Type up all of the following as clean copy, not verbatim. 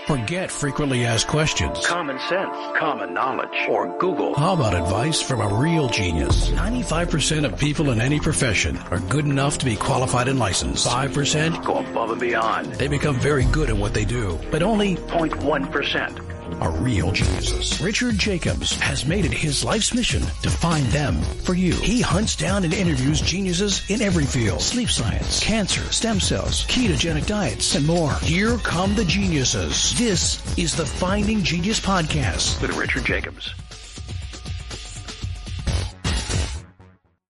Forget frequently asked questions. Common sense, common knowledge, or Google. How about advice from a real genius? 95% of people in any profession are good enough to be qualified and licensed. 5% go above and beyond. They become very good at what they do, but only 0.1% are real geniuses. Richard Jacobs has made it his life's mission to find them for you. He hunts down and interviews geniuses in every field: sleep science, cancer, stem cells, ketogenic diets, and more. Here come the geniuses. This is the Finding Genius Podcast with Richard Jacobs.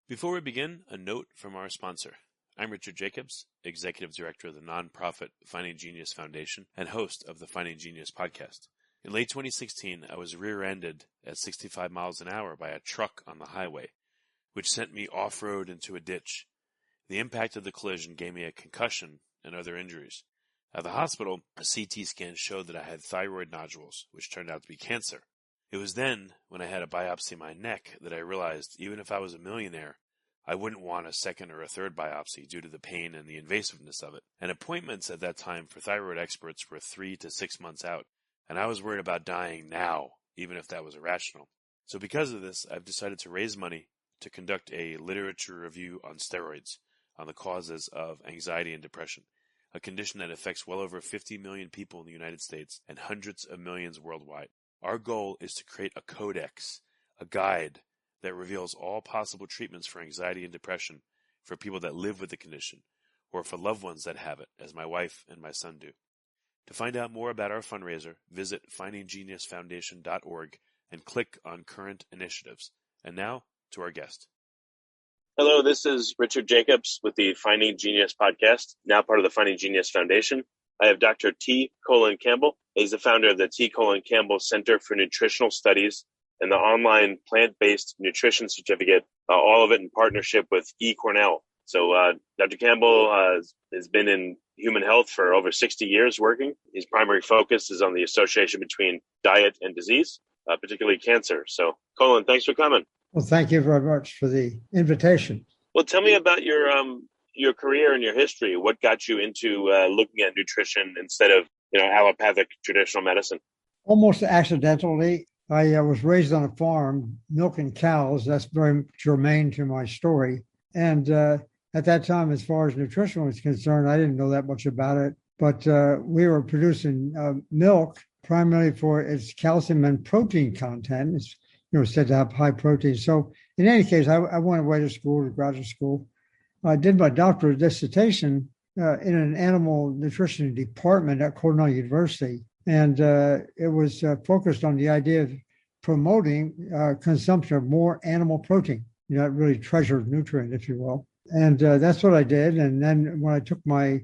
Before we begin, a note from our sponsor. I'm Richard Jacobs, Executive Director of the nonprofit Finding Genius Foundation and host of the Finding Genius Podcast. In late 2016, I was rear-ended at 65 miles an hour by a truck on the highway, which sent me off-road into a ditch. The impact of the collision gave me a concussion and other injuries. At the hospital, a CT scan showed that I had thyroid nodules, which turned out to be cancer. It was then, when I had a biopsy of my neck, that I realized even if I was a millionaire, I wouldn't want a second or a third biopsy due to the pain and the invasiveness of it. And appointments at that time for thyroid experts were 3 to 6 months out. And I was worried about dying now, even if that was irrational. So because of this, I've decided to raise money to conduct a literature review on steroids, on the causes of anxiety and depression, a condition that affects well over 50 million people in the United States and hundreds of millions worldwide. Our goal is to create a codex, a guide that reveals all possible treatments for anxiety and depression for people that live with the condition, or for loved ones that have it, as my wife and my son do. To find out more about our fundraiser, visit findinggeniusfoundation.org and click on current initiatives. And now, to our guest. Hello, this is Richard Jacobs with the Finding Genius Podcast, now part of the Finding Genius Foundation. I have Dr. T. Colin Campbell. He's the founder of the T. Colin Campbell Center for Nutritional Studies and the online plant-based nutrition certificate, all of it in partnership with eCornell. So Dr. Campbell has been in human health for over 60 years working. His primary focus is on the association between diet and disease, particularly cancer. So, Colin, thanks for coming. Well, thank you very much for the invitation. Well, tell me about your career and your history. What got you into looking at nutrition instead of allopathic traditional medicine? Almost accidentally. I was raised on a farm milking cows. That's very germane to my story. And at that time, as far as nutrition was concerned, I didn't know that much about it. But we were producing milk primarily for its calcium and protein content. It's said to have high protein. So in any case, I went away to school, to graduate school. I did my doctoral dissertation in an animal nutrition department at Cornell University. And it was focused on the idea of promoting consumption of more animal protein, that really treasured nutrient, if you will. And that's what I did. And then when I took my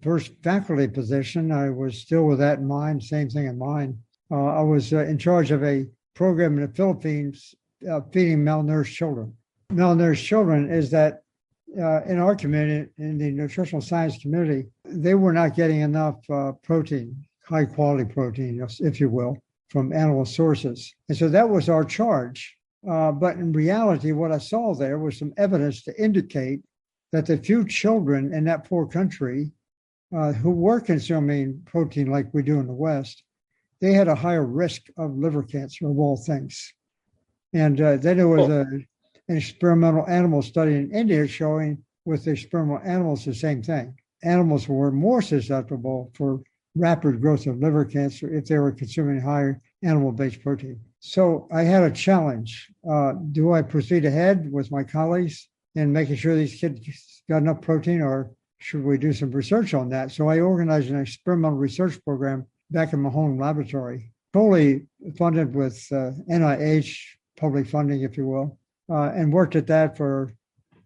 first faculty position, I was still with that in mind, same thing in mind. I was in charge of a program in the Philippines feeding malnourished children. Malnourished children is that in our community, in the nutritional science community, they were not getting enough protein, high quality protein, if you will, from animal sources. And so that was our charge. But in reality, what I saw there was some evidence to indicate that the few children in that poor country who were consuming protein like we do in the West, they had a higher risk of liver cancer, of all things. And then there was an experimental animal study in India showing with the experimental animals the same thing. Animals were more susceptible for rapid growth of liver cancer if they were consuming higher animal-based protein. So I had a challenge. Do I proceed ahead with my colleagues in making sure these kids got enough protein, or should we do some research on that? So I organized an experimental research program back in my home laboratory, totally funded with NIH, public funding, if you will, and worked at that for,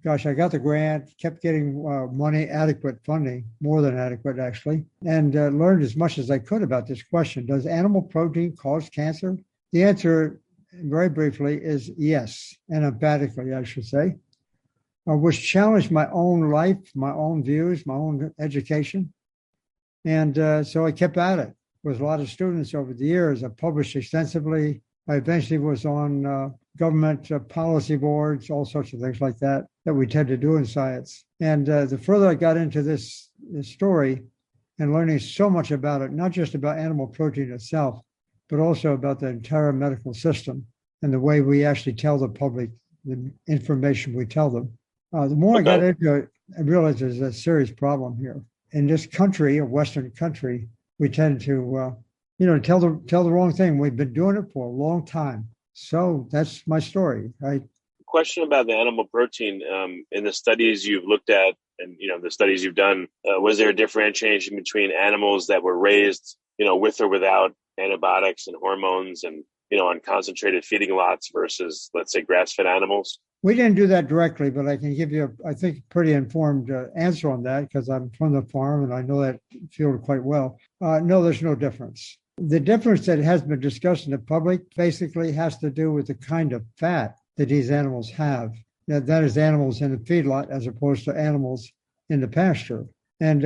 I got the grant, kept getting money, adequate funding, more than adequate, actually, and learned as much as I could about this question. Does animal protein cause cancer? The answer, very briefly, is yes, and emphatically, I should say, which challenged my own life, my own views, my own education. And so I kept at it with a lot of students over the years. I published extensively. I eventually was on government policy boards, all sorts of things like that we tend to do in science. And the further I got into this story, and learning so much about it, not just about animal protein itself, but also about the entire medical system and the way we actually tell the public the information we tell them. The more I got into it, I realized there's a serious problem here. In this country, a Western country, we tend to, tell the wrong thing. We've been doing it for a long time. So that's my story. Question about the animal protein. In the studies you've looked at and, the studies you've done, was there a differentiation between animals that were raised, with or without antibiotics and hormones and, on concentrated feeding lots versus, let's say, grass-fed animals? We didn't do that directly, but I can give you, I think, pretty informed answer on that because I'm from the farm and I know that field quite well. No, there's no difference. The difference that has been discussed in the public basically has to do with the kind of fat that these animals have. That is animals in the feedlot as opposed to animals in the pasture. And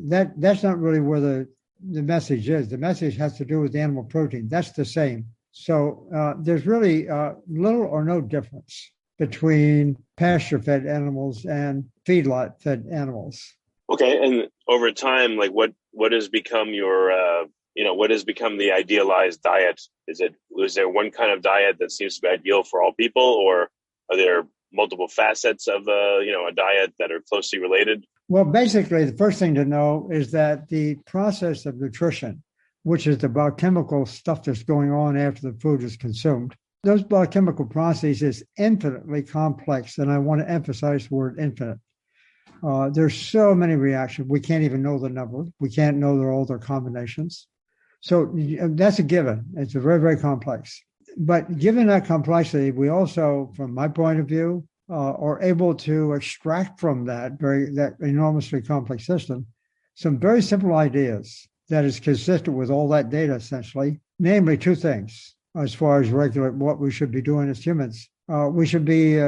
that's not really where the message is. The message has to do with the animal protein. That's the same. So there's really little or no difference between pasture-fed animals and feedlot-fed animals. Okay, and over time, like what has become your, what has become the idealized diet? Is there one kind of diet that seems to be ideal for all people, or are there multiple facets of a diet that are closely related? Well, basically, the first thing to know is that the process of nutrition, which is the biochemical stuff that's going on after the food is consumed, those biochemical processes is infinitely complex, and I want to emphasize the word infinite. There's so many reactions. We can't even know the number. We can't know all their combinations. So that's a given. It's a very, very complex. But given that complexity, we also, from my point of view, are able to extract from that enormously complex system some very simple ideas that is consistent with all that data, essentially, namely two things. As far as what we should be doing as humans, we should be,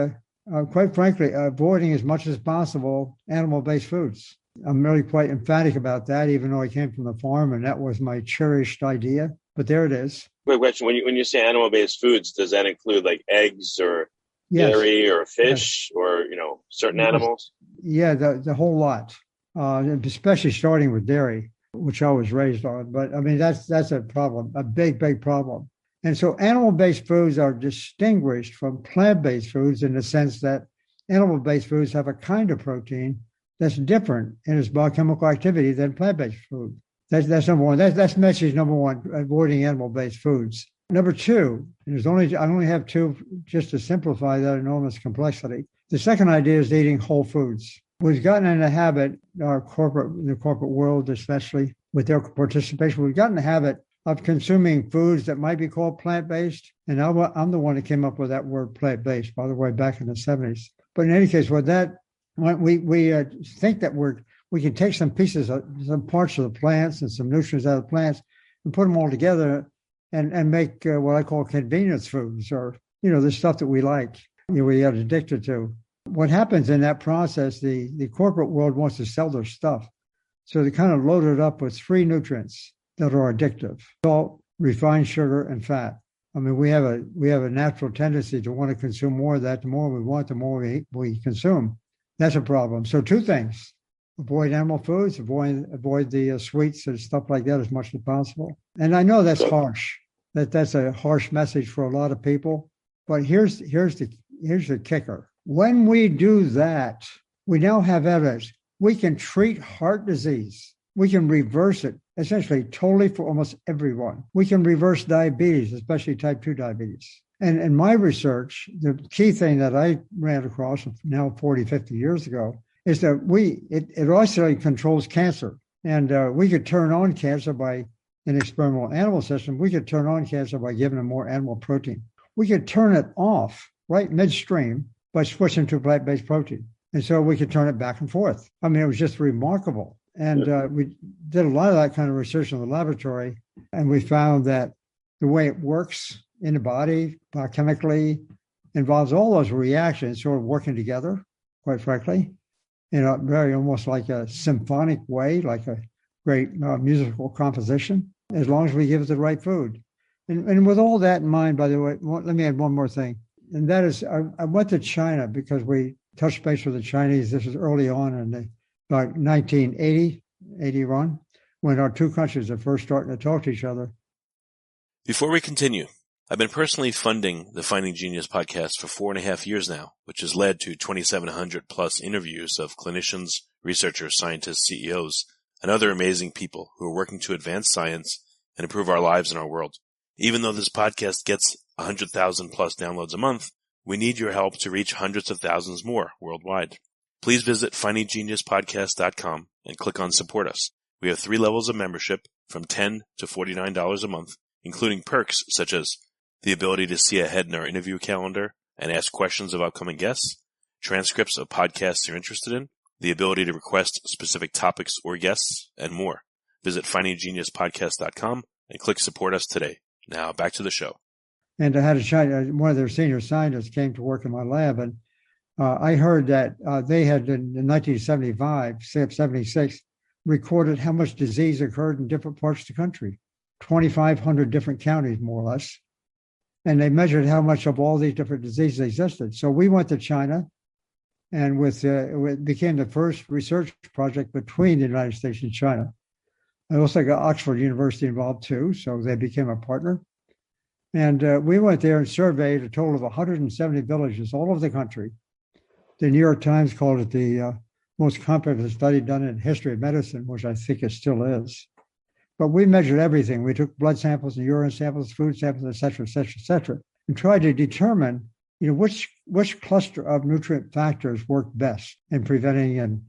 quite frankly, avoiding as much as possible animal-based foods. I'm really quite emphatic about that, even though I came from the farm and that was my cherished idea. But there it is. Quick question: when you say animal-based foods, does that include like eggs or dairy or fish or certain animals? Yeah, the whole lot, especially starting with dairy, which I was raised on. But I mean, that's a problem, a big problem. And so animal-based foods are distinguished from plant-based foods in the sense that animal-based foods have a kind of protein that's different in its biochemical activity than plant-based food. That's number one. That's message number one, avoiding animal-based foods. Number two, I only have two just to simplify that enormous complexity. The second idea is eating whole foods. We've gotten in the habit, the corporate world especially, with their participation, we've gotten in the habit of consuming foods that might be called plant-based. And I'm the one that came up with that word plant-based, by the way, back in the 70s. But in any case, we think that we can take some parts of the plants and some nutrients out of the plants and put them all together and make what I call convenience foods, or, the stuff that we like, we get addicted to. What happens in that process, the corporate world wants to sell their stuff. So they kind of load it up with three nutrients that are addictive: salt, refined sugar, and fat. I mean, we have a natural tendency to want to consume more of that. The more we want, the more we consume. That's a problem. So two things: avoid animal foods, avoid the sweets and stuff like that as much as possible. And I know that's harsh. That's a harsh message for a lot of people. But here's the kicker: when we do that, we now have evidence. We can treat heart disease. We can reverse it essentially totally for almost everyone. We can reverse diabetes, especially type 2 diabetes. And in my research, the key thing that I ran across now 40, 50 years ago is that it also controls cancer. And we could turn on cancer by an experimental animal system. We could turn on cancer by giving them more animal protein. We could turn it off right midstream by switching to plant-based protein. And so we could turn it back and forth. I mean, it was just remarkable. And we did a lot of that kind of research in the laboratory. And we found that the way it works in the body, biochemically, involves all those reactions sort of working together, quite frankly, in a very almost like a symphonic way, like a great musical composition, as long as we give it the right food. And with all that in mind, by the way, let me add one more thing. And that is, I went to China because we touched base with the Chinese. This was early on in about 1980, 81. when our two countries are first starting to talk to each other. Before we continue, I've been personally funding the Finding Genius podcast for 4.5 years now, which has led to 2,700 plus interviews of clinicians, researchers, scientists, CEOs, and other amazing people who are working to advance science and improve our lives and our world. Even though this podcast gets 100,000 plus downloads a month, we need your help to reach hundreds of thousands more worldwide. Please visit findinggeniuspodcast.com and click on Support Us. We have 3 levels of membership from $10 to $49 a month, including perks such as the ability to see ahead in our interview calendar and ask questions of upcoming guests, transcripts of podcasts you're interested in, the ability to request specific topics or guests, and more. Visit findinggeniuspodcast.com and click Support Us today. Now back to the show. And I had one of their senior scientists came to work in my lab, and I heard that they had in 1975, 76, recorded how much disease occurred in different parts of the country, 2,500 different counties, more or less. And they measured how much of all these different diseases existed. So we went to China, and it became the first research project between the United States and China. I also got Oxford University involved too, so they became a partner. And we went there and surveyed a total of 170 villages all over the country. The New York Times called it the most comprehensive study done in history of medicine, which I think it still is. But we measured everything. We took blood samples and urine samples, food samples, et cetera, and tried to determine, which cluster of nutrient factors work best in preventing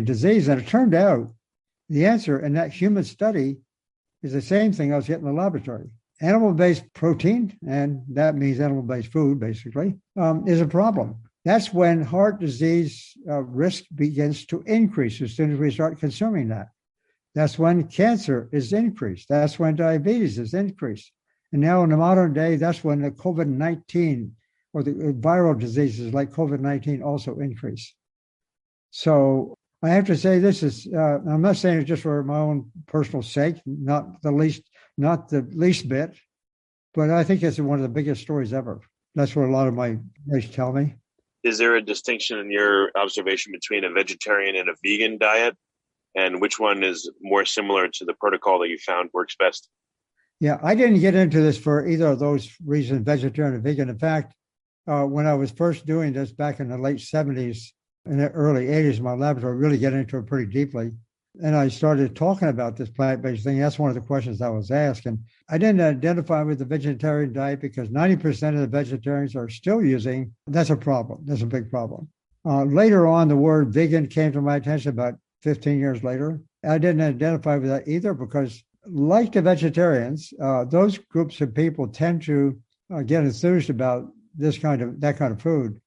disease. And it turned out the answer in that human study is the same thing I was getting in the laboratory. Animal-based protein, and that means animal-based food, basically, is a problem. That's when heart disease risk begins to increase as soon as we start consuming that. That's when cancer is increased. That's when diabetes is increased. And now in the modern day, that's when the COVID-19 or the viral diseases like COVID-19 also increase. So I have to say this is, I'm not saying it just for my own personal sake, not the least bit, but I think it's one of the biggest stories ever. That's what a lot of my mates tell me. Is there a distinction in your observation between a vegetarian and a vegan diet? And which one is more similar to the protocol that you found works best? Yeah, I didn't get into this for either of those reasons, vegetarian or vegan. In fact, when I was first doing this back in the late 70s and the early 80s in my laboratory, really get into it pretty deeply. And I started talking about this plant-based thing. That's one of the questions I was asked. And I didn't identify with the vegetarian diet because 90% of the vegetarians are still using. That's a problem. That's a big problem. Later on, the word vegan came to my attention about 15 years later. I didn't identify with that either because, like the vegetarians, those groups of people tend to get enthused about that kind of food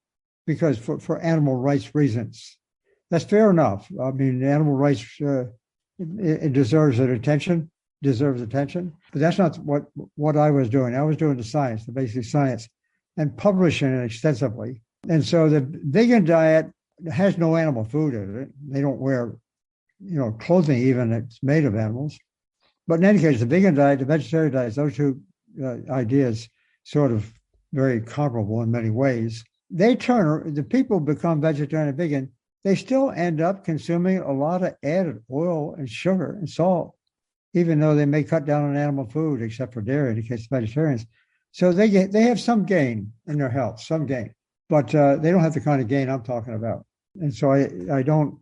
because for animal rights reasons. That's fair enough. I mean, animal rights it deserves attention, but that's not what I was doing. I was doing the science, the basic science, and publishing it extensively. And so the vegan diet has no animal food in it. They don't wear, clothing even that's made of animals. But in any case, the vegan diet, the vegetarian diet, those two ideas sort of very comparable in many ways. The people become vegetarian and vegan, they still end up consuming a lot of added oil and sugar and salt, even though they may cut down on animal food, except for dairy in the case of vegetarians. So they have some gain in their health, some gain, but they don't have the kind of gain I'm talking about. And so I don't.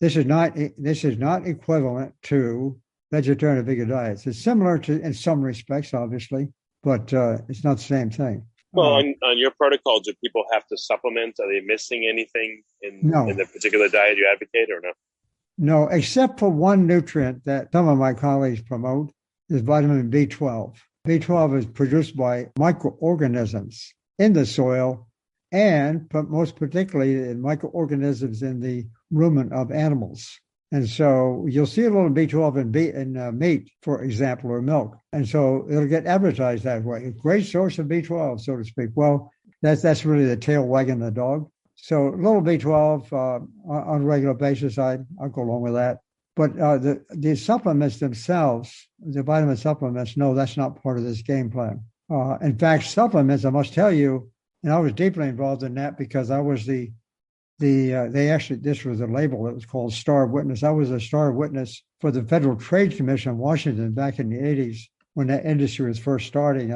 This is not equivalent to vegetarian and vegan diets. It's similar to in some respects, obviously, but it's not the same thing. Well, on your protocol, do people have to supplement? Are they missing anything in the particular diet you advocate, or no? No, except for one nutrient that some of my colleagues promote is vitamin B12. B12 is produced by microorganisms in the soil, and most particularly in microorganisms in the rumen of animals. And so you'll see a little B12 in meat, for example, or milk. And so it'll get advertised that way. A great source of B12, so to speak. Well, that's really the tail wagging the dog. So a little B12 on a regular basis, I'll go along with that. But the supplements themselves, the vitamin supplements, no, that's not part of this game plan. In fact, supplements, I must tell you, and I was deeply involved in that because I was the this was a label that was called Star Witness. I was a Star Witness for the Federal Trade Commission in Washington back in the 80s when that industry was first starting.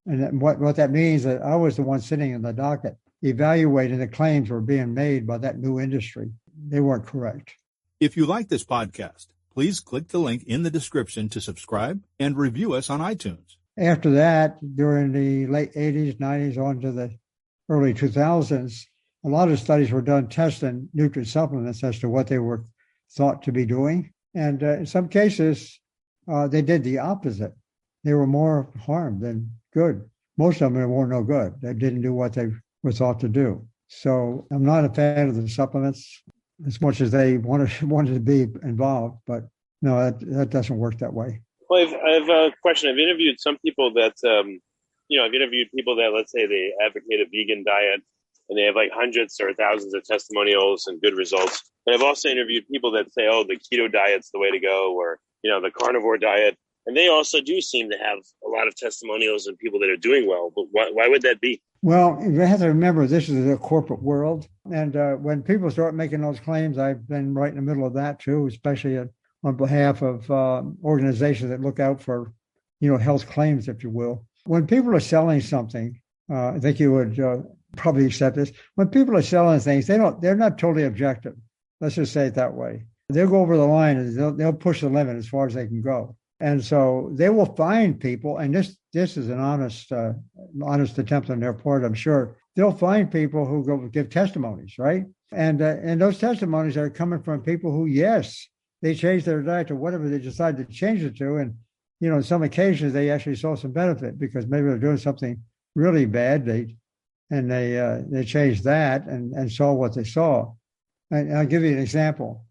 And what that means is that I was the one sitting in the docket evaluating the claims were being made by that new industry. They weren't correct. If you like this podcast, please click the link in the description to subscribe and review us on iTunes. After that, during the late 80s, 90s, on to the early 2000s, a lot of studies were done testing nutrient supplements as to what they were thought to be doing. And in some cases, they did the opposite. They were more harm than good. Most of them were no good. They didn't do what they were thought to do. So I'm not a fan of the supplements as much as they wanted to be involved. But no, that doesn't work that way. Well, I have a question. I've interviewed some people that, I've interviewed people that, let's say, they advocate a vegan diet, and they have like hundreds or thousands of testimonials and good results. And I've also interviewed people that say, oh, the keto diet's the way to go, or, the carnivore diet. And they also do seem to have a lot of testimonials and people that are doing well. But why would that be? Well, you have to remember, this is a corporate world. And when people start making those claims, I've been right in the middle of that too, especially on behalf of organizations that look out for, health claims, if you will. When people are selling something, I think you would probably accept this. When people are selling things, they're not totally objective. Let's just say it that way. They'll go over the line and they'll push the limit as far as they can go. And so they will find people, and this is an honest attempt on their part, I'm sure. They'll find people who go give testimonies, right? And those testimonies are coming from people who, yes, they changed their diet to whatever they decided to change it to. And, on some occasions they actually saw some benefit because maybe they're doing something really bad. They changed that and saw what they saw. And I'll give you an example.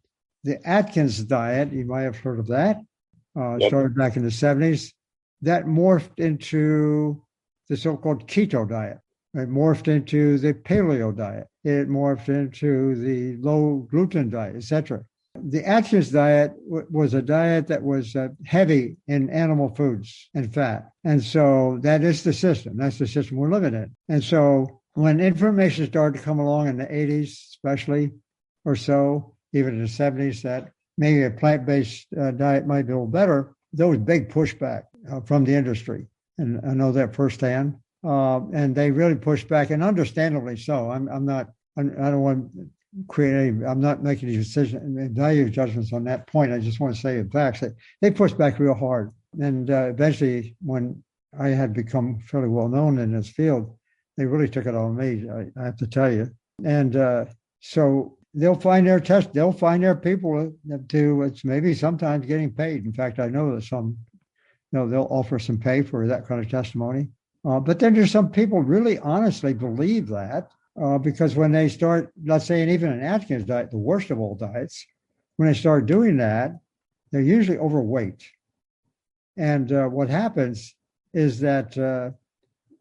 The Atkins diet, you might have heard of that. Started back in the 70s. That morphed into the so-called keto diet. It morphed into the paleo diet. It morphed into the low gluten diet, etc. The Atkins diet was a diet that was heavy in animal foods and fat. And so that is the system. That's the system we're living in. And so when information started to come along in the 80s, especially, or so, even in the 70s, that maybe a plant-based diet might be a little better, there was big pushback from the industry. And I know that firsthand. And they really pushed back, and understandably so. I don't want to I'm not making any decision, value judgments on that point. I just want to say in facts that they pushed back real hard. And eventually, when I had become fairly well known in this field, they really took it on me, I have to tell you. And so they'll find their people to, it's maybe sometimes getting paid. In fact, I know that some, they'll offer some pay for that kind of testimony. But then there's some people really honestly believe that because when they start, let's say, and even an Atkins diet, the worst of all diets, when they start doing that, they're usually overweight. And what happens is that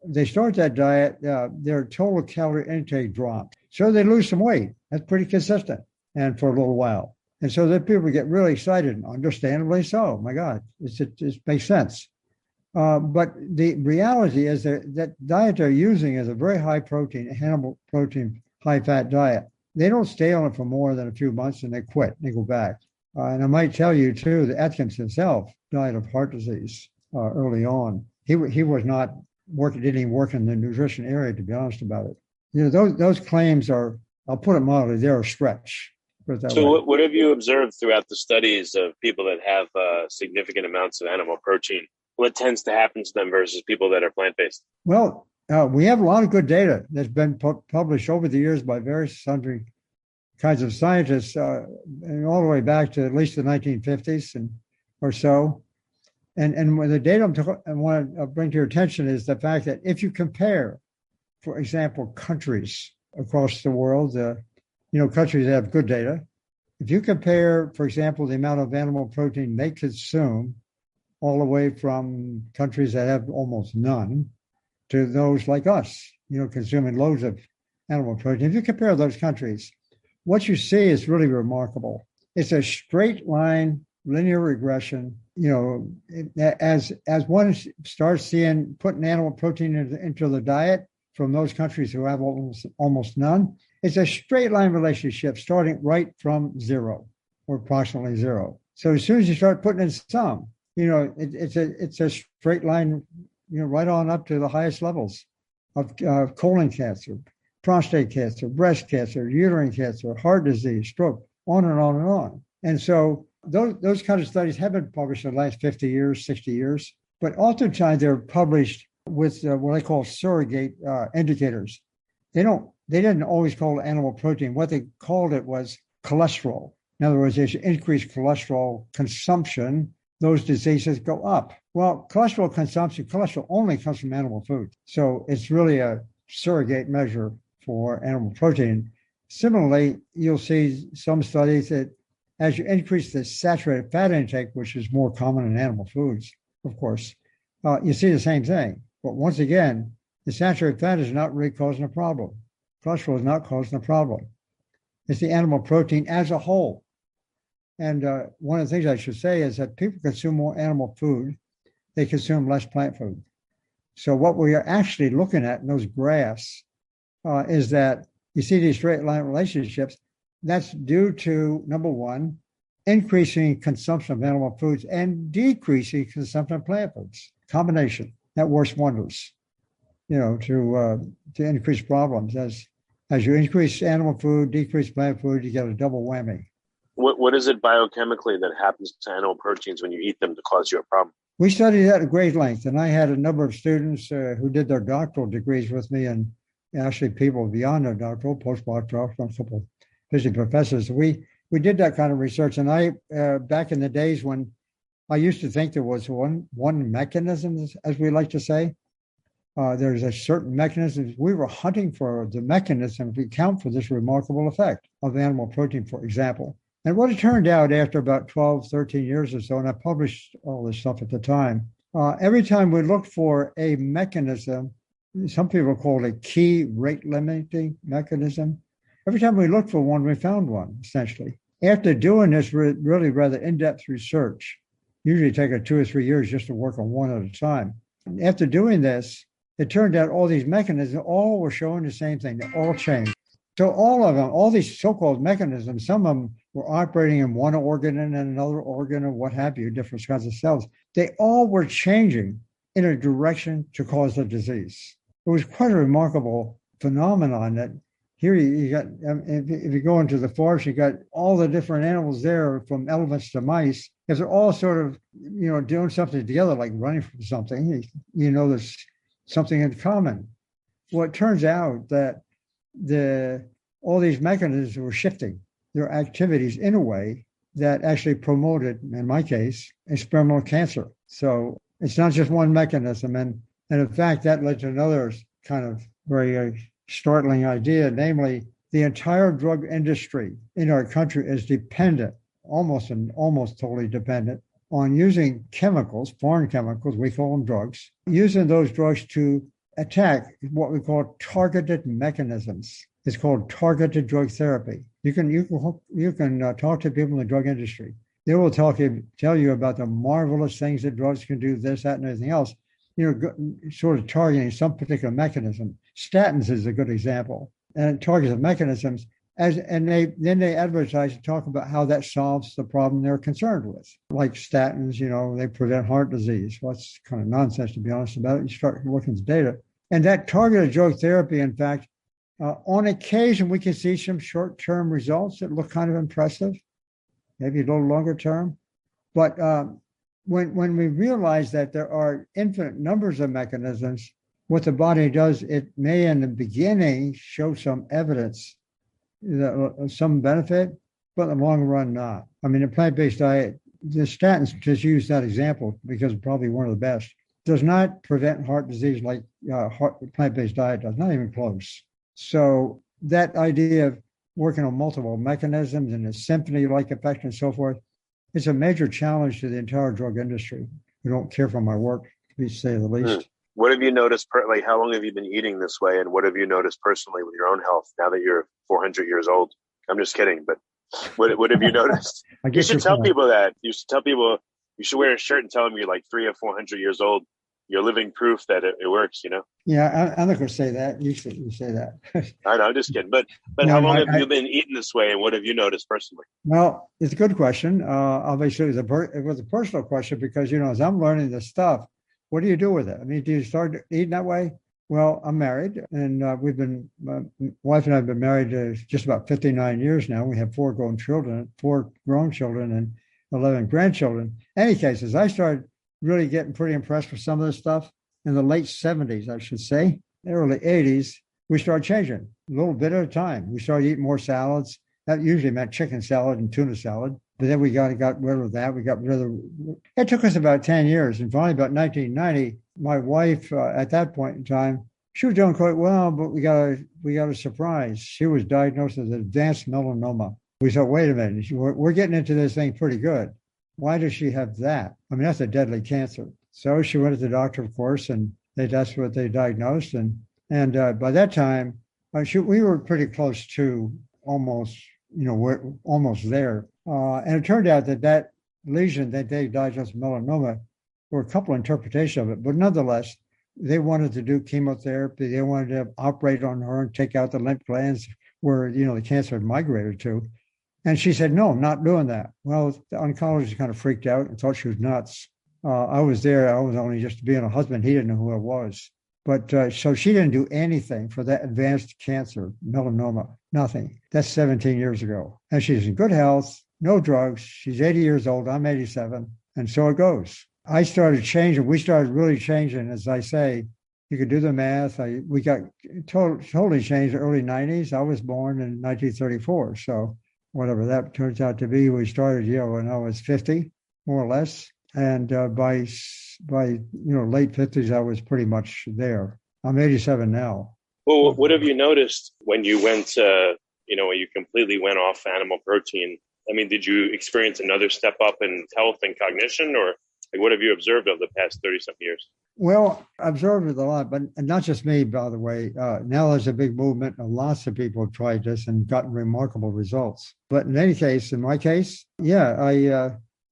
they start that diet, their total calorie intake drops. So they lose some weight. That's pretty consistent, and for a little while. And so then people get really excited, and understandably so. My God, it makes sense. But the reality is that diet they're using is a very high protein, animal protein, high fat diet. They don't stay on it for more than a few months and they quit. They go back. And I might tell you too, that Atkins himself died of heart disease early on. He was not working, didn't even work in the nutrition area, to be honest about it. Those claims are, I'll put it mildly, they're a stretch. So what have you observed throughout the studies of people that have significant amounts of animal protein? What tends to happen to them versus people that are plant-based? Well, we have a lot of good data that's been published over the years by various sundry kinds of scientists, and all the way back to at least the 1950s or so. And the data I want to bring to your attention is the fact that if you compare, for example, countries across the world, countries that have good data, if you compare, for example, the amount of animal protein they consume all the way from countries that have almost none to those like us, consuming loads of animal protein. If you compare those countries, what you see is really remarkable. It's a straight line, linear regression. As one starts putting animal protein into the diet, from those countries who have almost none. It's a straight line relationship starting right from zero or approximately zero. So as soon as you start putting in some, it's a straight line, right on up to the highest levels of colon cancer, prostate cancer, breast cancer, uterine cancer, heart disease, stroke, on and on and on. And so those kind of studies have been published in the last 50 years, 60 years, but oftentimes they're published with what I call surrogate indicators. They didn't always call it animal protein. What they called it was cholesterol. In other words, as you increase cholesterol consumption, those diseases go up. Well, cholesterol only comes from animal food. So it's really a surrogate measure for animal protein. Similarly, you'll see some studies that as you increase the saturated fat intake, which is more common in animal foods, of course, you see the same thing. But once again, the saturated fat is not really causing a problem. Cholesterol is not causing a problem. It's the animal protein as a whole. And one of the things I should say is that people consume more animal food, they consume less plant food. So what we are actually looking at in those graphs is that you see these straight line relationships. That's due to, number one, increasing consumption of animal foods and decreasing consumption of plant foods. Combination that works wonders, to increase problems. As you increase animal food, decrease plant food, you get a double whammy. What is it biochemically that happens to animal proteins when you eat them to cause you a problem? We studied that at great length, and I had a number of students who did their doctoral degrees with me, and actually people beyond their doctoral, postdoctoral, a couple of visiting professors. We did that kind of research, and I back in the days when I used to think there was one mechanism, as we like to say. There's a certain mechanism. We were hunting for the mechanism to account for this remarkable effect of animal protein, for example. And what it turned out after about 12, 13 years or so, and I published all this stuff at the time, every time we looked for a mechanism, some people call it a key rate limiting mechanism. Every time we looked for one, we found one, essentially. After doing this really rather in-depth research, usually take 2 or 3 years just to work on one at a time. And after doing this, it turned out all these mechanisms all were showing the same thing. They all changed. So all of them, all these so-called mechanisms, some of them were operating in one organ and another organ or what have you, different kinds of cells. They all were changing in a direction to cause the disease. It was quite a remarkable phenomenon that here you got, if you go into the forest, you got all the different animals there from elephants to mice, because they're all sort of, doing something together, like running from something. There's something in common. Well, it turns out that all these mechanisms were shifting their activities in a way that actually promoted, in my case, experimental cancer. So it's not just one mechanism. And in fact, that led to another kind of very startling idea, namely the entire drug industry in our country is dependent, almost totally dependent, on using chemicals, foreign chemicals, we call them drugs, using those drugs to attack what we call targeted mechanisms. It's called targeted drug therapy. You can talk to people in the drug industry. They will tell you about the marvelous things that drugs can do, this, that, and everything else. Sort of targeting some particular mechanism. Statins is a good example, and it targets the mechanisms. And they advertise and talk about how that solves the problem they're concerned with. Like statins, they prevent heart disease. Well, that's kind of nonsense, to be honest about it. You start looking at the data. And that targeted drug therapy, in fact, on occasion, we can see some short-term results that look kind of impressive, maybe a little longer term. But when we realize that there are infinite numbers of mechanisms, what the body does, it may in the beginning show some evidence, some benefit, but in the long run, not. I mean, a plant-based diet, the statins, just use that example because it's probably one of the best, does not prevent heart disease like plant-based diet does, not even close. So that idea of working on multiple mechanisms and a symphony-like effect and so forth, it's a major challenge to the entire drug industry. We don't care for my work, to say the least. What have you noticed, how long have you been eating this way, and what have you noticed personally with your own health now that you're 400 years old? I'm just kidding, but what have you noticed? You should tell people that. You should tell people you should wear a shirt and tell them you're like 300 or 400 years old you're living proof that it works, Yeah, I'm not going to say that. You say that. I know, I'm just kidding. But No, how long have you been eating this way, and what have you noticed personally? Well, it's a good question. Obviously, it was a personal question because, as I'm learning this stuff, what do you do with it? I mean, do you start eating that way? Well, I'm married, and my wife and I have been married just about 59 years now. We have four grown children, and 11 grandchildren. In any cases, I started really getting pretty impressed with some of this stuff in the late 70s, I should say. Early 80s, we started changing a little bit at a time. We started eating more salads. That usually meant chicken salad and tuna salad. But then we got rid of that. We got rid of it took us about 10 years. And finally, about 1990, my wife, at that point in time, she was doing quite well, but we got a surprise. She was diagnosed with advanced melanoma. We thought, wait a minute, we're getting into this thing pretty good. Why does she have that? I mean, that's a deadly cancer. So she went to the doctor, of course, and that's what they diagnosed. And by that time, we were pretty close to almost, we're almost there. And it turned out that lesion that they diagnosed with melanoma, there were a couple of interpretations of it, but nonetheless, they wanted to do chemotherapy. They wanted to operate on her and take out the lymph glands where, the cancer had migrated to. And she said, no, I'm not doing that. Well, the oncologist kind of freaked out and thought she was nuts. I was there. I was only just being a husband. He didn't know who I was. But so she didn't do anything for that advanced cancer, melanoma, nothing. That's 17 years ago. And she's in good health, no drugs. She's 80 years old. I'm 87. And so it goes. I started changing. We started really changing. As I say, you could do the math. We got totally changed in the early 90s. I was born in 1934. So whatever that turns out to be, we started, when I was 50, more or less. And by late 50s, I was pretty much there. I'm 87 now. Well, what have you noticed when you went, when you completely went off animal protein? I mean, did you experience another step up in health and cognition, or what have you observed over the past 30-something years? Well, I observed it a lot, but not just me, by the way. Now there's a big movement, and lots of people have tried this and gotten remarkable results. But in any case, in my case,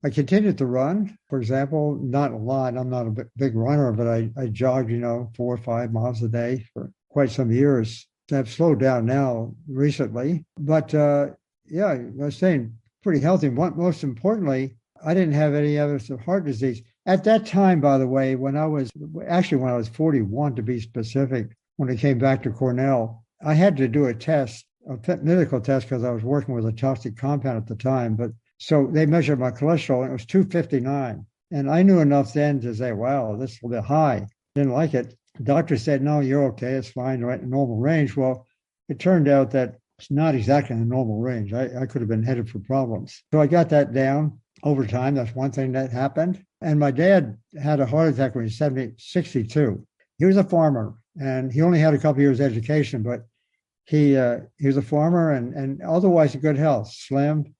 I continued to run, for example, not a lot. I'm not a big runner, but I jogged, 4 or 5 miles a day for quite some years. I've slowed down now recently, but I was staying pretty healthy. Most importantly, I didn't have any evidence of heart disease. At that time, by the way, when I was 41 to be specific, when I came back to Cornell, I had to do a medical test because I was working with a toxic compound at the time. But so they measured my cholesterol and it was 259. And I knew enough then to say, wow, this is a bit high. Didn't like it. The doctor said, no, you're okay. It's fine, right in normal range. Well, it turned out that it's not exactly in the normal range. I could have been headed for problems. So I got that down over time. That's one thing that happened. And my dad had a heart attack when he was 62. He was a farmer and he only had a couple years education, but he was a farmer and otherwise in good health, slim,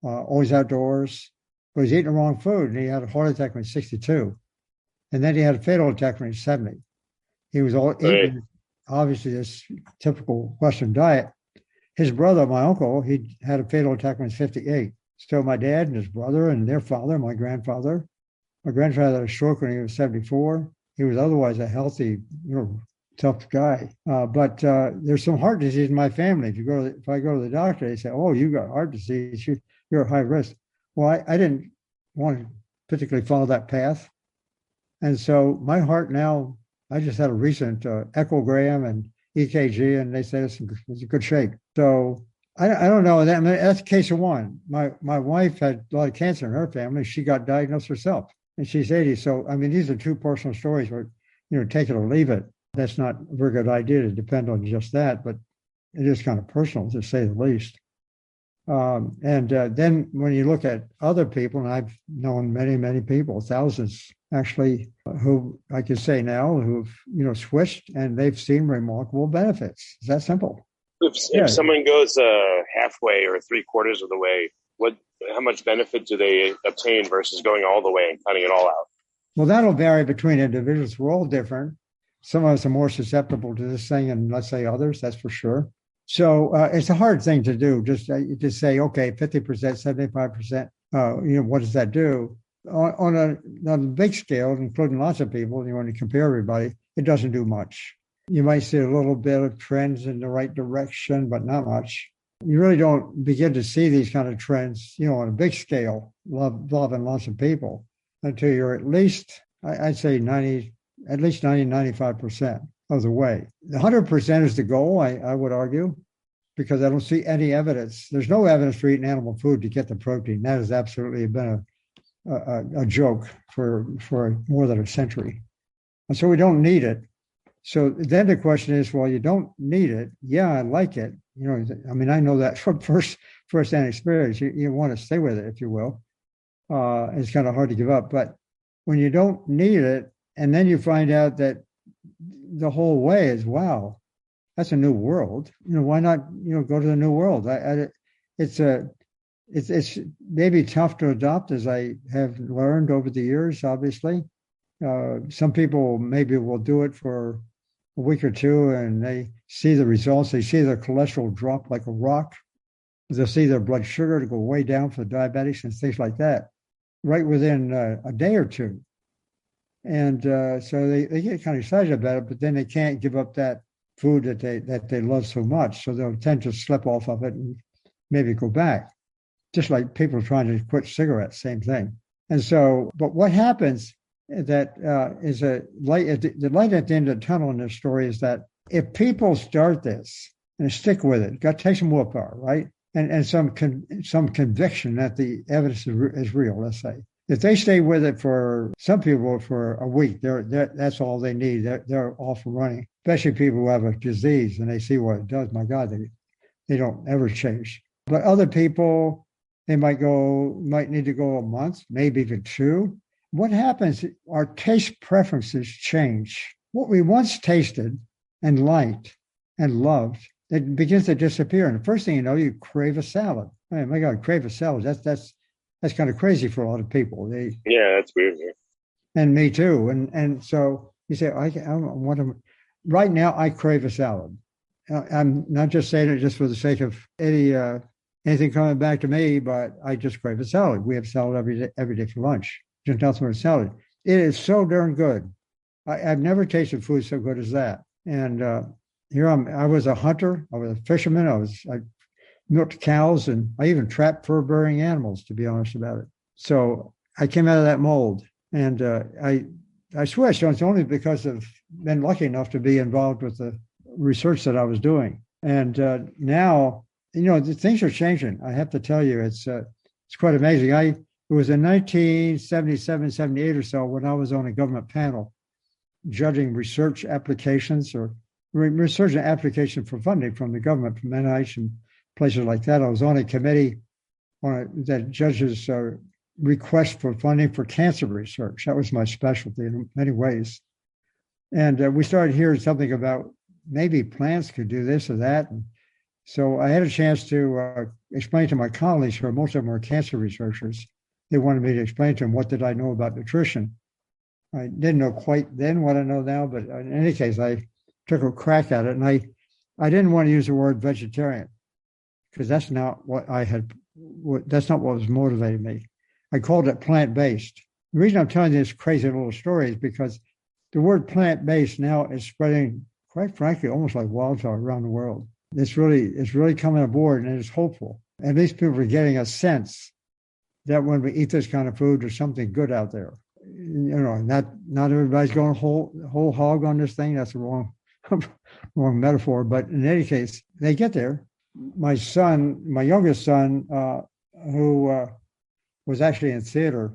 always outdoors, but he was eating the wrong food. And he had a heart attack when he was 62. And then he had a fatal attack when he was 70. He was eating, obviously, this typical Western diet. His brother, my uncle, he had a fatal attack when he was 58. So my dad and his brother and their father, my grandfather had a stroke when he was 74. He was otherwise a healthy, tough guy. But there's some heart disease in my family. If I go to the doctor, they say, oh, you got heart disease. You're at high risk. Well, I didn't want to particularly follow that path. And so my heart now, I just had a recent echogram and EKG, and they said it's in good shape. So I don't know. That's case of one. My wife had a lot of cancer in her family. She got diagnosed herself, and she's 80. So, I mean, these are two personal stories where, take it or leave it. That's not a very good idea to depend on just that, but it is kind of personal, to say the least. Then when you look at other people, and I've known many, many people, thousands actually, who I can say now who've, switched and they've seen remarkable benefits. It's that simple. If someone goes halfway or 3/4 of the way, how much benefit do they obtain versus going all the way and cutting it all out? Well, that'll vary between individuals. We're all different. Some of us are more susceptible to this thing and let's say others, that's for sure. So it's a hard thing to do, just to say, okay, 50%, 75%, what does that do? on a big scale, including lots of people, when you compare everybody, it doesn't do much. You might see a little bit of trends in the right direction, but not much. You really don't begin to see these kind of trends, on a big scale, involving lots of people, until you're at least, I'd say at least 95% of the way. The 100% is the goal, I would argue, because I don't see any evidence. There's no evidence for eating animal food to get the protein. That has absolutely been a joke for more than a century. And so we don't need it. So then the question is, well, you don't need it. Yeah, I like it. I know that from first-hand experience. You want to stay with it, if you will. It's kind of hard to give up. But when you don't need it, and then you find out that the whole way is, wow, that's a new world. Why not, go to the new world? It's maybe tough to adopt, as I have learned over the years, obviously. Some people maybe will do it for a week or two and they see the results. They see their cholesterol drop like a rock. They'll see their blood sugar to go way down for diabetics and things like that right within a day or two. And so they get kind of excited about it, but then they can't give up that food that they love so much. So they'll tend to slip off of it and maybe go back. Just like people trying to quit cigarettes, same thing. And so, but what happens that is the light at the end of the tunnel in this story is that if people start this and stick with it, got to take some willpower, right? And some conviction that the evidence is real, let's say. If they stay with it for some people for a week, that's all they need. They're off and running, especially people who have a disease and they see what it does. My God, they don't ever change. But other people, they might need to go a month, maybe even 2. What happens? Our taste preferences change. What we once tasted and liked and loved, it begins to disappear. And the first thing you know, you crave a salad. Oh my God, crave a salad. That's kind of crazy for a lot of people. Yeah, that's weird. Yeah. And me too. And so you say, I want to. Right now, I crave a salad. I'm not just saying it just for the sake of anything coming back to me, but I just crave a salad. We have salad every day for lunch. Just nothing but salad. It is so darn good. I've never tasted food so good as that. And here I was a hunter. I was a fisherman. I milked cows, and I even trapped fur-bearing animals, to be honest about it. So I came out of that mold, and I switched. It's only because I've been lucky enough to be involved with the research that I was doing. And now, things are changing. I have to tell you, it's quite amazing. It was in 1977, 78 or so when I was on a government panel judging research applications or research and application for funding from the government, from NIH and places like that. I was on a committee that judges request for funding for cancer research. That was my specialty in many ways. And we started hearing something about maybe plants could do this or that. And so I had a chance to explain to my colleagues, who most of them are cancer researchers. They wanted me to explain to them what did I know about nutrition. I didn't know quite then what I know now, but in any case, I took a crack at it. And I didn't want to use the word vegetarian because that's not what that's not what was motivating me. I called it plant-based. The reason I'm telling you this crazy little story is because the word plant-based now is spreading, quite frankly, almost like wildfire around the world. It's really coming aboard, and it's hopeful. At least people are getting a sense that when we eat this kind of food, there's something good out there. Not everybody's going whole hog on this thing. That's the wrong metaphor. But in any case, they get there. My youngest son, who was actually in theater,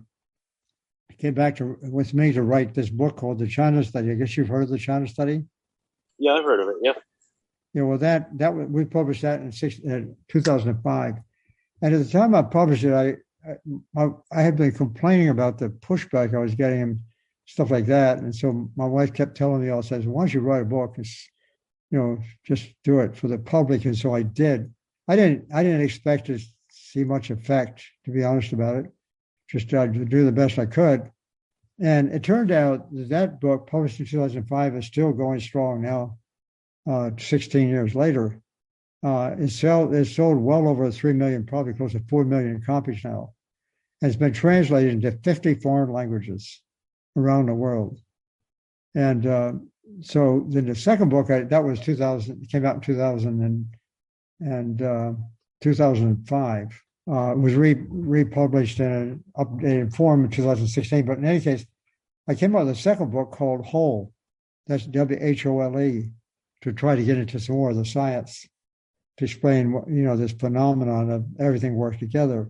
came back with me to write this book called The China Study. I guess you've heard of The China Study? Yeah, I've heard of it. Yeah. Yeah. Well, that we published that in 2005, and at the time I published it, I had been complaining about the pushback I was getting and stuff like that, and so my wife kept telling me, says, "Why don't you write a book? Just do it for the public." And so I did. I didn't expect to see much effect, to be honest about it. Just to do the best I could. And it turned out that book, published in 2005, is still going strong now, 16 years later. It's sold well over 3 million, probably close to 4 million copies now. and it's been translated into 50 foreign languages around the world. And so then the second book, that was 2000, came out in 2005. It was republished in an updated form in 2016. But in any case, I came out with a second book called Whole. That's WHOLE, to try to get into some more of the science, to explain what, this phenomenon of everything works together.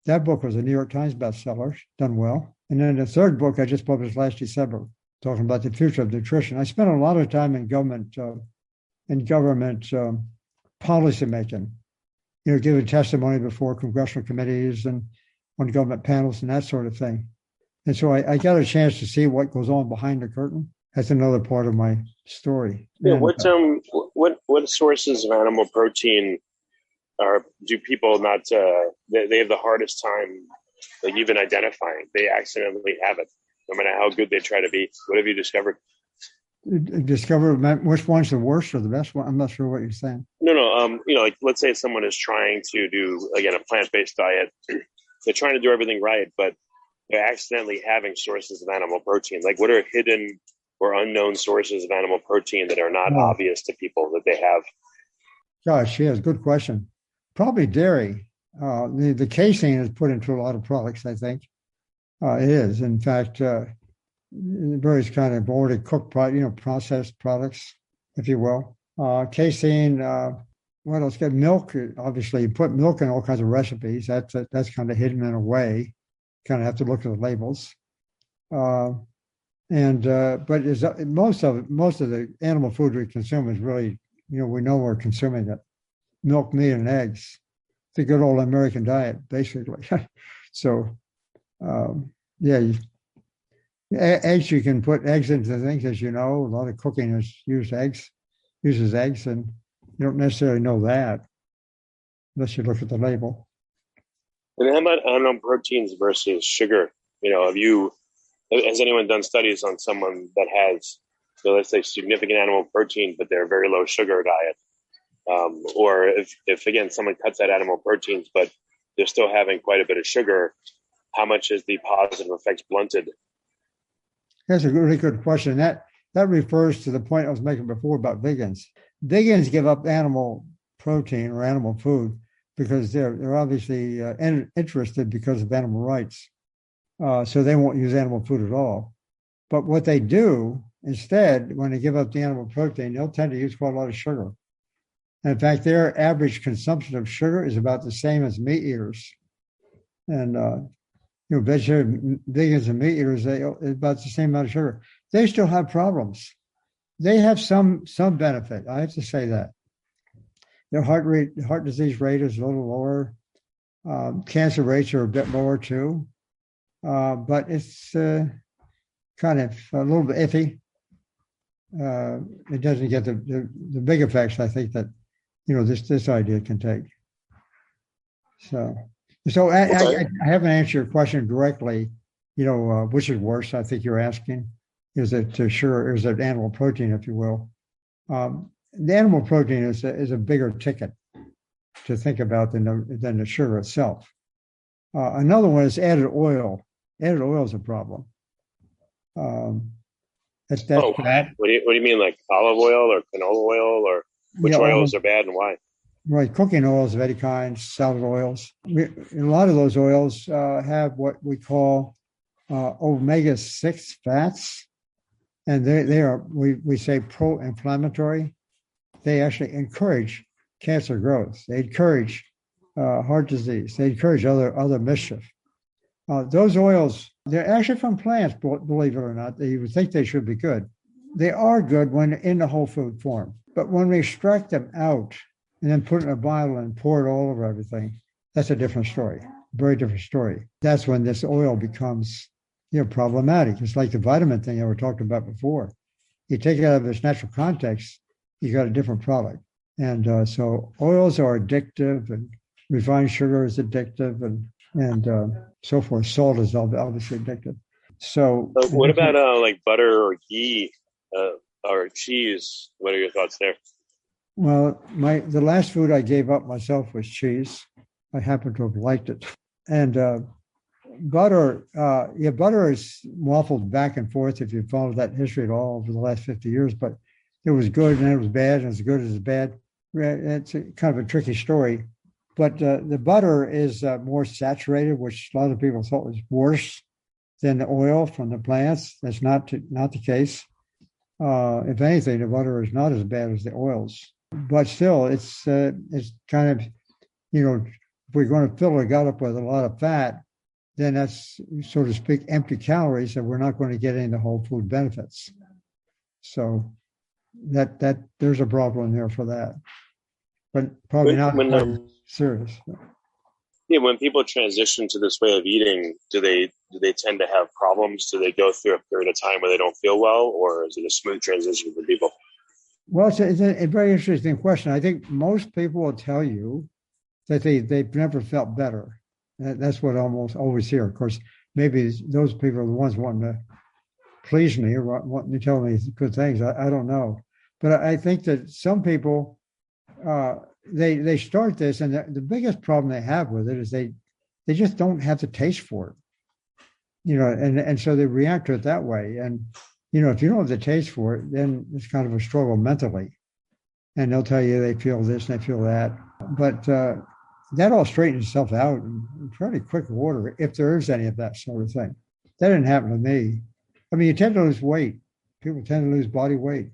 That book was a New York Times bestseller, done well. And then the third book I just published last December, talking about the future of nutrition. I spent a lot of time in government policy making, giving testimony before congressional committees and on government panels and that sort of thing. And so I got a chance to see what goes on behind the curtain. That's another part of my story. Yeah, And, what sources of animal protein do people not they have the hardest time like even identifying? They accidentally have it, no matter how good they try to be. What have you discovered? discover which one's the worst or the best one? I'm not sure what you're saying. No. Like let's say someone is trying to do, again, a plant-based diet. They're trying to do everything right, but they're accidentally having sources of animal protein. Like what are hidden or unknown sources of animal protein that are not obvious to people that they have? Gosh, yes, good question. Probably dairy. The casein is put into a lot of products, I think. It is. In fact, various kind of already cooked, processed products, if you will. Casein, what else? Get milk. Obviously, you put milk in all kinds of recipes. That's kind of hidden in a way. Kind of have to look at the labels. But most of the animal food we consume is really, we know we're consuming it. Milk, meat, and eggs. The good old American diet, basically. So, eggs, you can put eggs into things, as you know. A lot of cooking uses eggs, and you don't necessarily know that unless you look at the label. And how about animal proteins versus sugar? Has anyone done studies on someone that has, let's say, significant animal protein, but they're a very low sugar diet? Or if again, someone cuts out animal proteins, but they're still having quite a bit of sugar, how much is the positive effects blunted? That's a really good question. That refers to the point I was making before about vegans. Vegans give up animal protein or animal food because they're obviously interested because of animal rights. So they won't use animal food at all. But what they do instead, when they give up the animal protein, they'll tend to use quite a lot of sugar. And in fact, their average consumption of sugar is about the same as meat eaters. And vegans and meat eaters, about the same amount of sugar. They still have problems. They have some benefit. I have to say that. Their heart disease rate is a little lower. Cancer rates are a bit lower too. But it's kind of a little bit iffy. It doesn't get the big effects, I think, that this idea can take. So I haven't answered your question directly. Which is worse? I think you're asking. Is it animal protein, if you will? The animal protein is a bigger ticket to think about than the sugar itself. Another one is added oil. Added oil is a problem. That's bad. What do you mean, like olive oil or canola oil, or which oils are bad and why? Right, cooking oils of any kind, salad oils. A lot of those oils have what we call omega-6 fats, and they are, we say, pro-inflammatory. They actually encourage cancer growth. They encourage heart disease. They encourage other mischief. Those oils, they're actually from plants, believe it or not. You would think they should be good. They are good when in the whole food form. But when we extract them out and then put it in a bottle and pour it all over everything, that's a different story, very different story. That's when this oil becomes problematic. It's like the vitamin thing I were talking about before. You take it out of its natural context, you got a different product. And so oils are addictive, and refined sugar is addictive, and so forth. Salt is obviously addictive. So what about like butter or ghee or cheese? What are your thoughts there? Well, the last food I gave up myself was cheese. I happen to have liked it. And butter, butter is waffled back and forth if you follow that history at all over the last 50 years, but it was good and it was bad and as good as bad. It's kind of a tricky story. But the butter is more saturated, which a lot of people thought was worse than the oil from the plants. That's not the case. If anything, the butter is not as bad as the oils. But still, it's kind of, if we're going to fill our gut up with a lot of fat, then that's, so to speak, empty calories, and we're not going to get any of the whole food benefits. So that there's a problem there for that. But probably not serious. Yeah, when people transition to this way of eating, do they tend to have problems? Do they go through a period of time where they don't feel well, or is it a smooth transition for people? Well, it's a very interesting question. I think most people will tell you that they've never felt better. That's what I almost always hear. Of course, maybe those people are the ones wanting to please me or wanting to tell me good things. I don't know. But I think that some people, they start this, and the biggest problem they have with it is they just don't have the taste for it, and so they react to it that way. And if you don't have the taste for it, then it's kind of a struggle mentally, and they'll tell you they feel this and they feel that. But that all straightens itself out in fairly quick order if there is any of that sort of thing. That didn't happen to me. I mean, you tend to lose weight. People tend to lose body weight,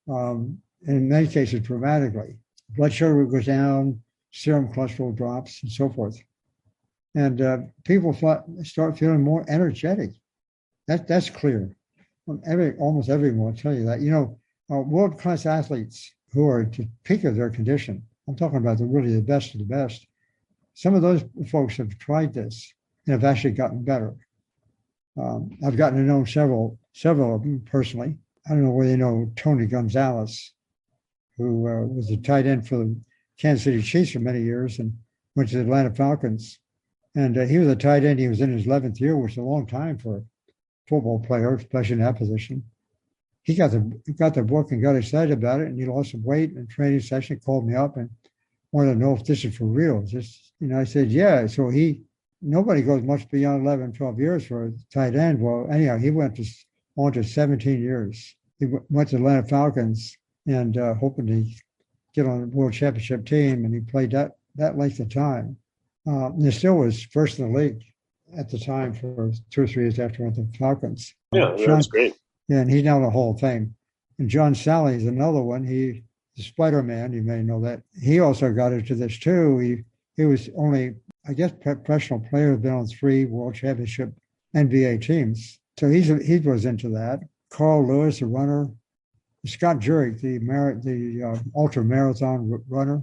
in many cases dramatically. Blood sugar goes down, serum cholesterol drops, and so forth. And people start feeling more energetic. That's clear. Almost everyone will tell you that. World-class athletes who are at the peak of their condition, I'm talking about really the best of the best, some of those folks have tried this and have actually gotten better. I've gotten to know several of them personally. I don't know whether you know Tony Gonzalez, who was a tight end for the Kansas City Chiefs for many years and went to the Atlanta Falcons. And he was a tight end. He was in his 11th year, which is a long time for a football player, especially in that position. He got the book and got excited about it, and he lost some weight in a training session, called me up and wanted to know if this is for real. I said, yeah. So nobody goes much beyond 11, 12 years for a tight end. Well, anyhow, he went on to 17 years. He went to the Atlanta Falcons and hoping to get on the world championship team, and he played that length of time. And he still was first in the league at the time for 2 or 3 years after he went to the Falcons. Yeah, that's great. Yeah, and he's now in the Hall of Fame. And John Sally is another one. He's the Spider-Man, you may know that. He also got into this too. He was only, I guess, professional player, been on 3 world championship NBA teams. So he was into that. Carl Lewis, a runner. Scott Jurek, the ultra marathon runner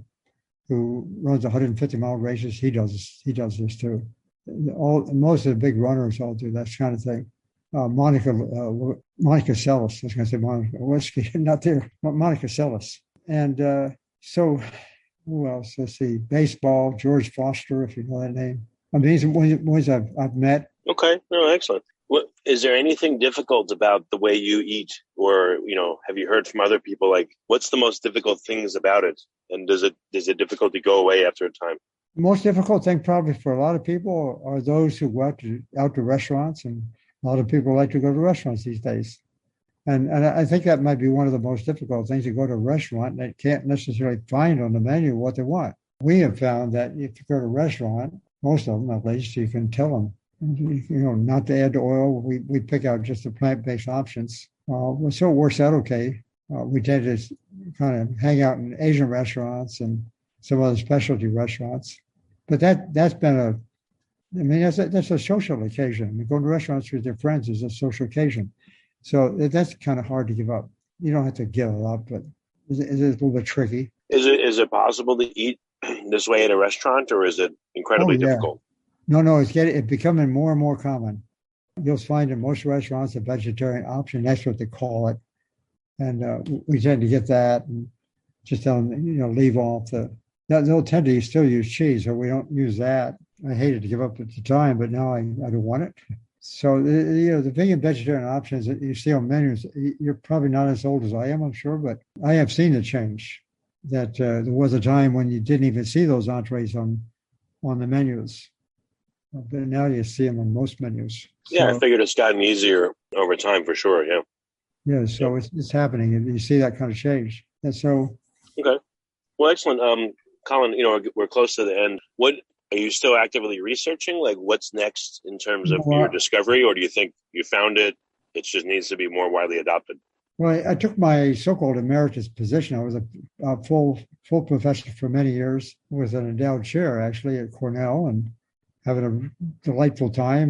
who runs 150-mile races, he does this too. Most of the big runners all do that kind of thing. Monica Seles, I was going to say Monica Lewinsky, not there, Monica Seles. And so who else? Let's see, baseball, George Foster, if you know that name. I mean, these are ones I've met. Okay, no, excellent. Is there anything difficult about the way you eat, or have you heard from other people? Like, what's the most difficult things about it, and does the difficulty go away after a time? The most difficult thing probably for a lot of people are those who go out to restaurants, and a lot of people like to go to restaurants these days. And I think that might be one of the most difficult things, to go to a restaurant and they can't necessarily find on the menu what they want. We have found that if you go to a restaurant, most of them at least, you can tell them, not to add oil. We pick out just the plant-based options. So it works out okay. We tend to kind of hang out in Asian restaurants and some other specialty restaurants. But that's been that's a social occasion. I mean, going to restaurants with your friends is a social occasion. So that's kind of hard to give up. You don't have to give it up, but it's a little bit tricky. Is it possible to eat this way at a restaurant, or is it incredibly difficult? No, it's becoming more and more common. You'll find in most restaurants a vegetarian option. That's what they call it. And we tend to get that and just tell them, leave off they'll tend to still use cheese, or we don't use that. I hated to give up at the time, but now I don't want it. So, the vegan vegetarian options that you see on menus, you're probably not as old as I am, I'm sure, but I have seen the change. That there was a time when you didn't even see those entrees on the menus. but now you see them on most menus. Yeah, So, I figured it's gotten easier over time for sure. Yeah. yeah, so it's happening, and you see that kind of change. And so, Okay. Well, excellent. Colin, we're close to the end. What are you still actively researching? Like, what's next in terms of your discovery, or do you think you found it? It just needs to be more widely adopted. Well, I took my so-called emeritus position. I was a full professor for many years, with an endowed chair actually at Cornell, and having a delightful time.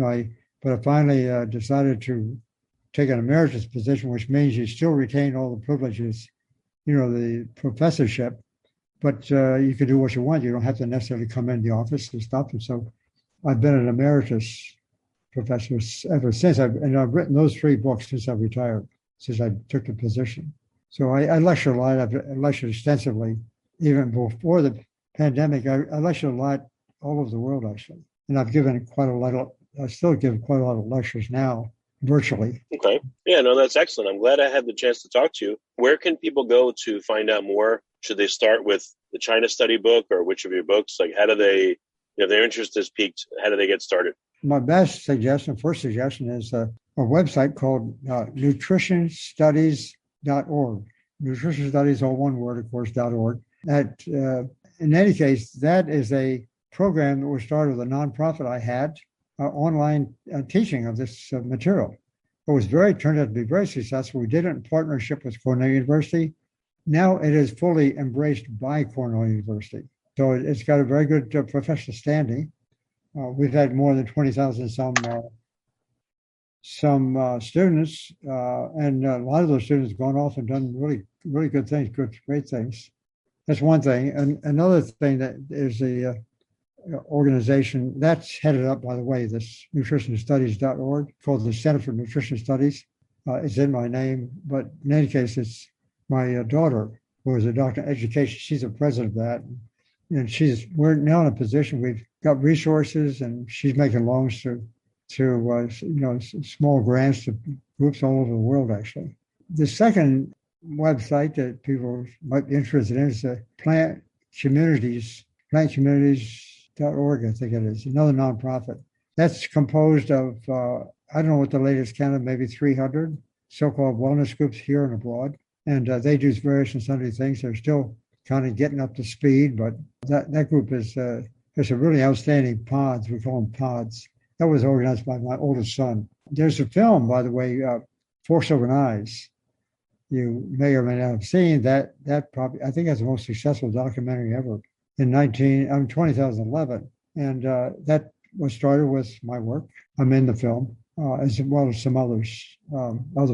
But I finally decided to take an emeritus position, which means you still retain all the privileges, the professorship, but you can do what you want. You don't have to necessarily come in the office and stuff. And so I've been an emeritus professor ever since. I've written those 3 books since I retired, since I took the position. So I lecture a lot. I've lectured extensively. Even before the pandemic, I lectured a lot all over the world, actually. And I've given I still give quite a lot of lectures now, virtually. Okay. Yeah, no, that's excellent. I'm glad I had the chance to talk to you. Where can people go to find out more? Should they start with the China study book, or which of your books? Like, how do they, if their interest is piqued, how do they get started? My first suggestion is a website called nutritionstudies.org. Nutrition studies, all one word, of course, .org. In any case, that is a program that was started with a nonprofit I had, online teaching of this material. It turned out to be very successful. We did it in partnership with Cornell University. Now it is fully embraced by Cornell University. So it's got a very good professional standing. We've had more than 20,000 some students, and a lot of those students have gone off and done really, really good things, great things. That's one thing. And another thing that is the organization that's headed up, by the way, this nutritionstudies.org, called the Center for Nutrition Studies. It's in my name, but in any case, it's my daughter, who is a doctor in education. She's the president of that. And we're now in a position, we've got resources, and she's making loans to small grants to groups all over the world, actually. The second website that people might be interested in is plantcommunities.org, I think it is, another nonprofit. That's composed of, I don't know what the latest count of, maybe 300 so-called wellness groups here and abroad. And they do various and sundry things. They're still kind of getting up to speed, but that group is there's a really outstanding pods. We call them pods. That was organized by my oldest son. There's a film, by the way, Force Over Eyes. You may or may not have seen that. That probably, I think, that's the most successful documentary ever in 2011, and that was started with my work. I'm in the film, as well as some other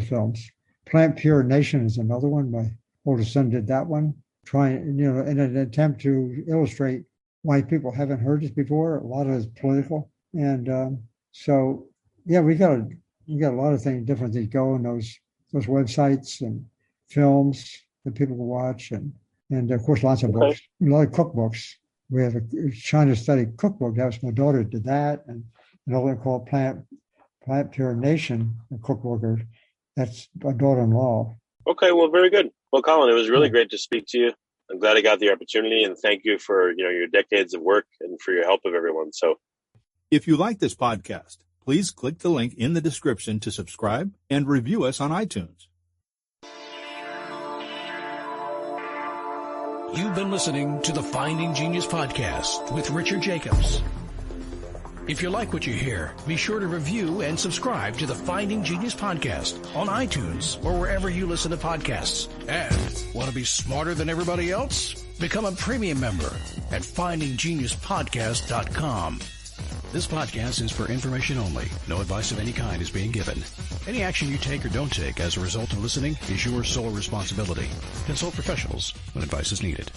films. Plant Pure Nation is another one. My oldest son did that one, trying, in an attempt to illustrate why people haven't heard this before. A lot of it's political, and so yeah, we got a lot of things, different things going. Those websites and films that people can watch, and of course lots of books, a lot of cookbooks. We have a China study cookbook. That was my daughter did that, and another one called Plant Pure Nation, a cookbook. That's my daughter-in-law. Okay, well, very good. Well, Colin, it was really great to speak to you. I'm glad I got the opportunity, and thank you for your decades of work and for your help of everyone. So, if you like this podcast, please click the link in the description to subscribe and review us on iTunes. You've been listening to the Finding Genius podcast with Richard Jacobs. If you like what you hear, be sure to review and subscribe to the Finding Genius podcast on iTunes or wherever you listen to podcasts. And want to be smarter than everybody else? Become a premium member at findinggeniuspodcast.com. This podcast is for information only. No advice of any kind is being given. Any action you take or don't take as a result of listening is your sole responsibility. Consult professionals when advice is needed.